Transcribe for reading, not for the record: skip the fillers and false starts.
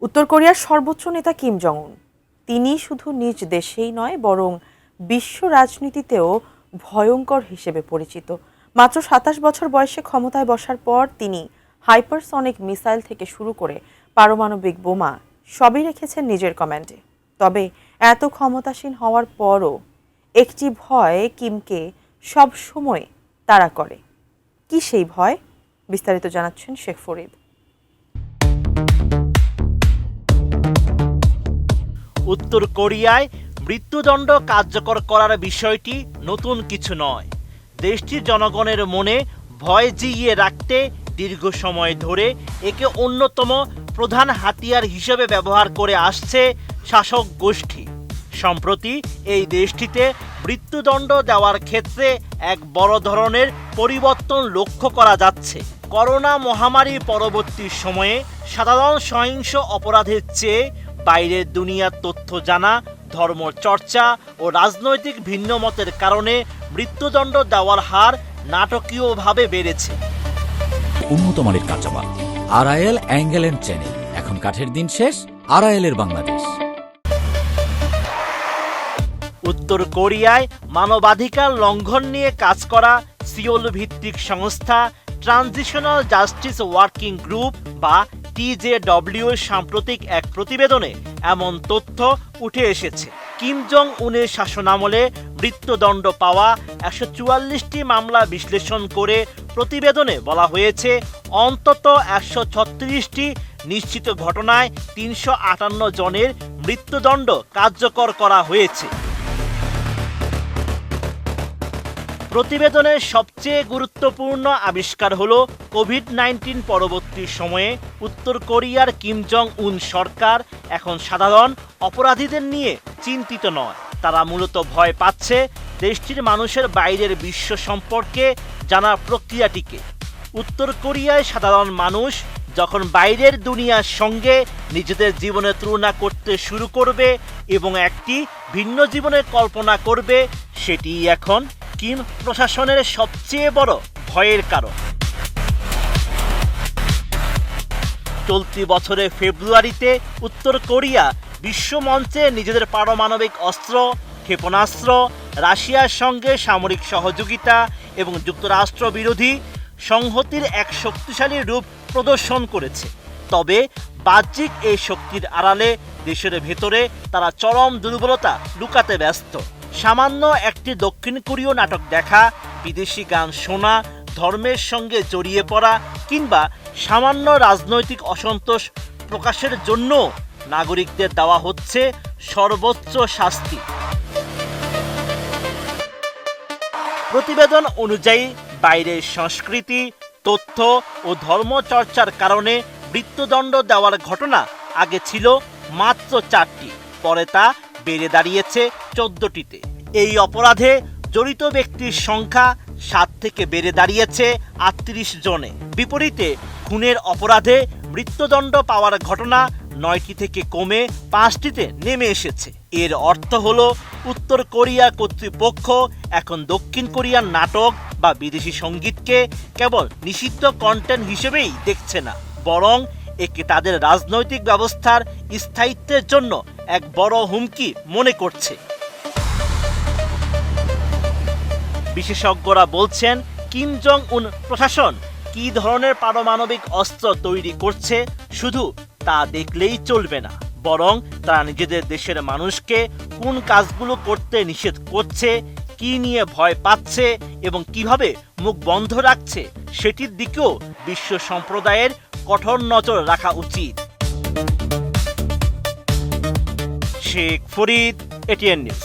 উত্তর কোরিয়ার সর্বোচ্চ নেতা কিম জং উন তিনি শুধু নিজ দেশেই নয় বরং বিশ্ব রাজনীতিতেও ভয়ঙ্কর হিসেবে পরিচিত। মাত্র ২৭ বছর বয়সে ক্ষমতায় বসার পর তিনি হাইপারসনিক মিসাইল থেকে শুরু করে পারমাণবিক বোমা সবই রেখেছেন নিজের কমান্ডে। তবে এত ক্ষমতাসীন হওয়ার পরও একটি ভয় কিমকে সব সময় তাড়া করে। কি সেই ভয়? বিস্তারিত জানাচ্ছেন শেখ ফরিদ। উত্তর কোরিয়ায় মৃত্যুদণ্ড কার্যকর করার বিষয়টি নতুন কিছু নয়। দেশটির জনগণের মনে ভয় জিইয়ে রাখতে দীর্ঘ সময় ধরে একে অন্যতম প্রধান হাতিয়ার হিসেবে ব্যবহার করে আসছে শাসক গোষ্ঠী। সম্প্রতি এই দেশটিতে মৃত্যুদণ্ড দেওয়ার ক্ষেত্রে এক বড় ধরনের পরিবর্তন লক্ষ্য করা যাচ্ছে। করোনা মহামারী পরবর্তী সময়ে সাধারণ সহিংস অপরাধের চেয়ে বাইরের দুনিয়ার তথ্য জানা, ধর্ম চর্চা ও রাজনৈতিক ভিন্নমতের কারণে মৃত্যুদণ্ড দেওয়ার হার নাটকীয়ভাবে বেড়েছে। উন্নত মানের কাঁচামাল আরআইএল অ্যাঙ্গেল এন্ড চ্যানেল। এখন কাঠের দিন শেষ, আরআইএল এর বাংলাদেশ। উত্তর কোরিয়ায় মানবাধিকার লঙ্ঘন নিয়ে কাজ করা সিওল ভিত্তিক সংস্থা ট্রানজিশনাল জাস্টিস ওয়ার্কিং গ্রুপ বা TJW সাম্প্রতিক এক প্রতিবেদনে এমন তথ্য উঠে এসেছে। কিম জং উনের শাসনামলে মৃত্যুদণ্ড পাওয়া 144টি মামলা বিশ্লেষণ করে প্রতিবেদনে বলা হয়েছে অন্তত 136টি নিশ্চিত ঘটনায় 358 জনের মৃত্যুদণ্ড কার্যকর করা হয়েছে। প্রতিবেদনের সবচেয়ে গুরুত্বপূর্ণ আবিষ্কার হলো কোভিড-19 পরবর্তী সময়ে উত্তর কোরিয়ার কিম জং উন সরকার এখন সাধারণ অপরাধীদের নিয়ে চিন্তিত নয়। তারা মূলত ভয় পাচ্ছে দেশটির মানুষের বাইরের বিশ্ব সম্পর্কে জানার প্রক্রিয়াটিকে। উত্তর কোরিয়ায় সাধারণ মানুষ যখন বাইরের দুনিয়ার সঙ্গে নিজেদের জীবনের তুলনা করতে শুরু করবে এবং একটি ভিন্ন জীবনের কল্পনা করবে, সেটি এখন কিম প্রশাসনের সবচেয়ে বড় ভয়ের কারণ। চলতি বছরের ফেব্রুয়ারিতে উত্তর কোরিয়া বিশ্বমঞ্চে নিজেদের পারমাণবিক অস্ত্র, ক্ষেপণাস্ত্র, রাশিয়ার সঙ্গে সামরিক সহযোগিতা এবং যুক্তরাষ্ট্র বিরোধী সংহতির এক শক্তিশালী রূপ প্রদর্শন করেছে। তবে বাহ্যিক এই শক্তির আড়ালে দেশের ভেতরে তারা চরম দুর্বলতা লুকাতে ব্যস্ত। সামান্য একটি দক্ষিণ কোরীয় নাটক দেখা, বিদেশি গান শোনা, ধর্মের সঙ্গে জড়িয়ে পড়া কিংবা সামান্য রাজনৈতিক অসন্তোষ প্রকাশের জন্য নাগরিকদের দেওয়া হচ্ছে সর্বোচ্চ শাস্তি। প্রতিবেদন অনুযায়ী বাইরের সংস্কৃতি, তথ্য ও ধর্মচর্চার কারণে মৃত্যুদণ্ড দেওয়ার ঘটনা আগে ছিল মাত্র 4টি, পরে তা বেড়ে দাঁড়িয়েছে 14টিতে। এই অপরাধে জড়িত ব্যক্তির সংখ্যা 7 থেকে বেড়ে দাঁড়িয়েছে 38 জনে। বিপরীতে খুনের অপরাধে মৃত্যুদণ্ড পাওয়ার ঘটনা 9টি থেকে কমে 5টিতে নেমে এসেছে। এর অর্থ হলো উত্তর কোরিয়া কর্তৃপক্ষ এখন দক্ষিণ কোরিয়ার নাটক বা বিদেশি সঙ্গীতকে কেবল নিষিদ্ধ কন্টেন্ট হিসেবেই দেখছে না, বরং একে তাদের রাজনৈতিক ব্যবস্থার স্থায়িত্বের জন্য এক বড় হুমকি মনে করছে। বিশেষজ্ঞরা বলছেন কিম জং উন প্রশাসন কী ধরনের পারমাণবিক অস্ত্র তৈরি করছে শুধু তা দেখলেই চলবে না, বরং তারা নিজেদের দেশের মানুষকে কোন কাজগুলো করতে নিষেধ করছে, কি নিয়ে ভয় পাচ্ছে এবং কিভাবে মুখ বন্ধ রাখছে সেটির দিকেও বিশ্ব সম্প্রদায়ের কঠোর নজর রাখা উচিত। Sheikh Farid, ATN news.